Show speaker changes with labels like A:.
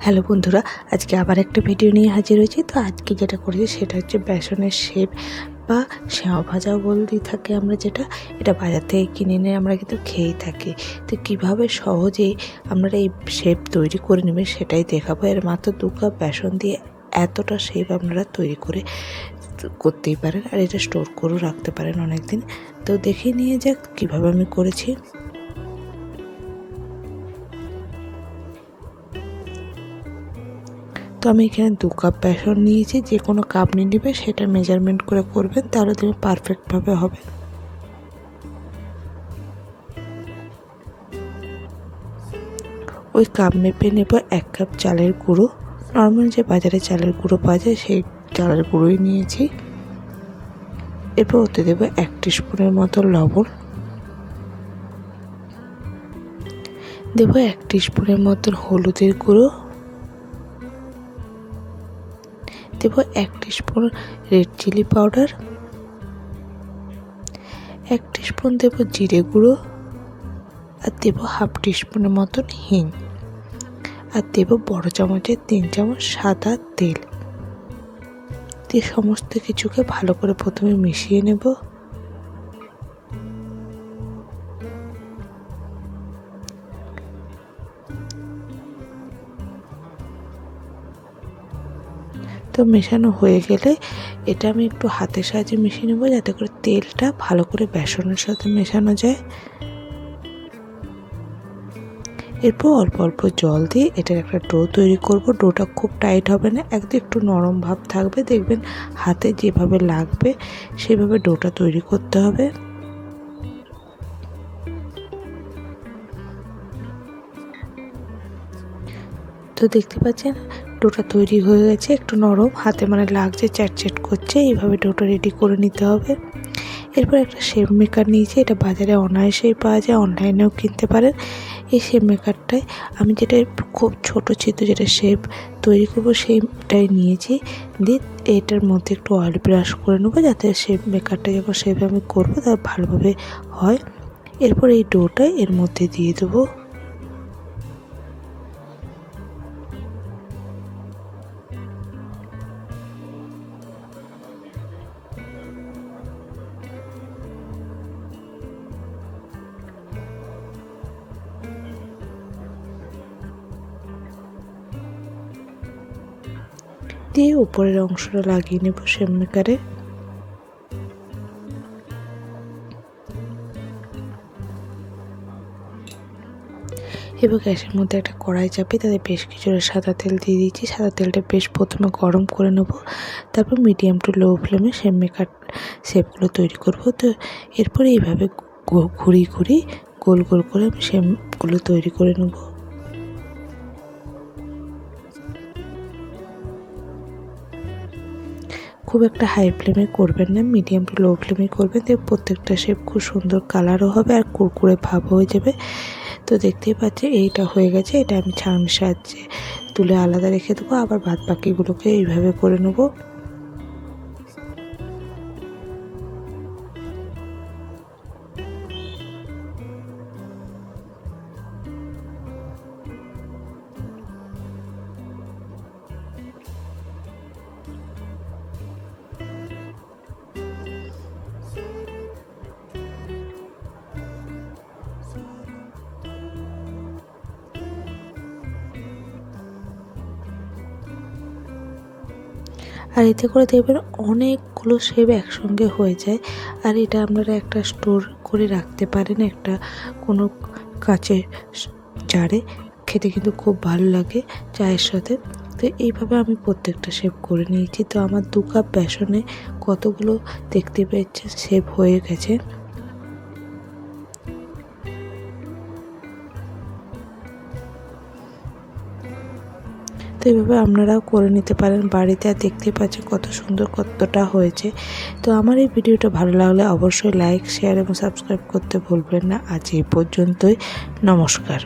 A: Hello বন্ধুরা, আজকে আবার একটা ভিডিও নিয়ে হাজির হয়েছি। তো আজকে যেটা করেছি সেটা হচ্ছে বেসনের শেপ বা সেমাই ভাজাও বলতে থাকে আমরা, যেটা এটা বাজার থেকে কিনে নিয়ে আমরা কিন্তু খেয়েই থাকি। তো কীভাবে সহজেই আমরা এই শেপ তৈরি করে নেবে সেটাই দেখাবো। এর মাত্র 2 কাপ বেসন দিয়ে এতটা শেপ আপনারা তৈরি করে করতেই পারেন, আর এটা স্টোর করেও রাখতে পারেন অনেক দিন। তো দেখে নিয়ে যাক কীভাবে আমি করেছি। তো আমি এখানে 2 কাপ বেসন নিয়েছি। যে কোনো কাপ নিয়ে নেবে, সেটা মেজারমেন্ট করে করবেন, তাহলে তুমি পারফেক্টভাবে হবে। ওই কাপ মেপে নেব 1 কাপ চালের গুঁড়ো। নর্মাল যে বাজারে চালের গুঁড়ো পাওয়া যায় সেই চালের গুঁড়োই নিয়েছি। এরপর ওতে দেবো 1 টিস্পুনের মতো লবণ, দেবো 1 টিস্পুনের মতন হলুদের গুঁড়ো, দেব 1 teaspoon red chilli powder, 1 teaspoon দেব জিরে গুঁড়ো, আর দেব হাফ টিস্পুনের মতন হিং, আর দেব বড় চামচের 3 চামচ সাদা তেল দিয়ে সমস্ত কিছুকে ভালো করে প্রথমে মিশিয়ে নেব। তো মেশানো হয়ে গেলে এটা আমি একটু হাতের সাহায্যে মিশিয়ে নেব, যাতে করে তেলটা ভালো করে বেসনের সাথে মেশানো যায়। এরপর অল্প অল্প জল দিয়ে এটার একটা ডো তৈরি করব। ডোটা খুব টাইট হবে না, একদম একটু নরম ভাব থাকবে। দেখবেন হাতে যেভাবে লাগবে সেভাবে ডোটা তৈরি করতে হবে। তো দেখতে পাচ্ছেন ডোটা তৈরি হয়ে গেছে, একটু নরম, হাতে মানে লাগছে, চ্যাটচ্যাট করছে। এইভাবে ডোটা রেডি করে নিতে হবে। এরপর একটা শেপ মেকার নিয়েছি, এটা বাজারে অনায়াসেই পাওয়া যায়, অনলাইনেও কিনতে পারেন। এই শেপ মেকারটায় আমি যেটা খুব ছোটো ছিদ্র যেটা শেপ তৈরি করবো সেইটাই নিয়েছি। দিয়ে এটার মধ্যে একটু অয়েল ব্রাশ করে নেবো, যাতে শেপ মেকারটা যখন শেপ আমি করবো তা ভালোভাবে হয়। এরপর এই ডোটা এর মধ্যে দিয়ে দেবো। দিয়ে উপরের অংশটা লাগিয়ে নেব শেপ মেকারে। এবার গ্যাসের মধ্যে একটা কড়াই চাপিয়ে তাতে বেশ কিছুটা সাদা তেল দিয়ে দিয়েছি। সাদা তেলটা বেশ প্রথমে গরম করে নেব, তারপর মিডিয়াম টু লো ফ্লেমে শেপ মেকার শেপগুলো তৈরি করব। তো এরপরে এইভাবে ঘুরিয়ে ঘুরিয়ে গোল গোল করে আমি শেপগুলো তৈরি করে নেব। খুব একটা হাই ফ্লেমে করবেন না, মিডিয়াম টু লো ফ্লেমে করবেন। তো প্রত্যেকটা শেপ খুব সুন্দর কালারও হবে আর কুরকুরে ভাব হয়ে যাবে। তো দেখতেই পাচ্ছি এইটা হয়ে গেছে। এটা আমি ছাঁকনির সাহায্যে তুলে আলাদা রেখে দেবো। আবার বাদ বাকিগুলোকে এইভাবে করে নেব। আর এতে করে দেখবেন অনেকগুলো শেপ একসঙ্গে হয়ে যায়। আর এটা আপনারা একটা স্টোর করে রাখতে পারেন একটা কোনো কাচের জারে, খেতে কিন্তু খুব ভালো লাগে চায়ের সাথে। তো এইভাবে আমি প্রত্যেকটা শেপ করে নিয়েছি। তো আমার 2 কাপ বেসনে কতগুলো দেখতে পেয়েছেন শেপ হয়ে গেছে। তো এইভাবে আপনারাও করে নিতে পারেন বাড়িতে। আর দেখতে পাচ্ছেন কত সুন্দর কতটা হয়েছে। তো আমার এই ভিডিওটা ভালো লাগলে অবশ্যই লাইক, শেয়ার এবং সাবস্ক্রাইব করতে ভুলবেন না। আজ এই পর্যন্তই, নমস্কার।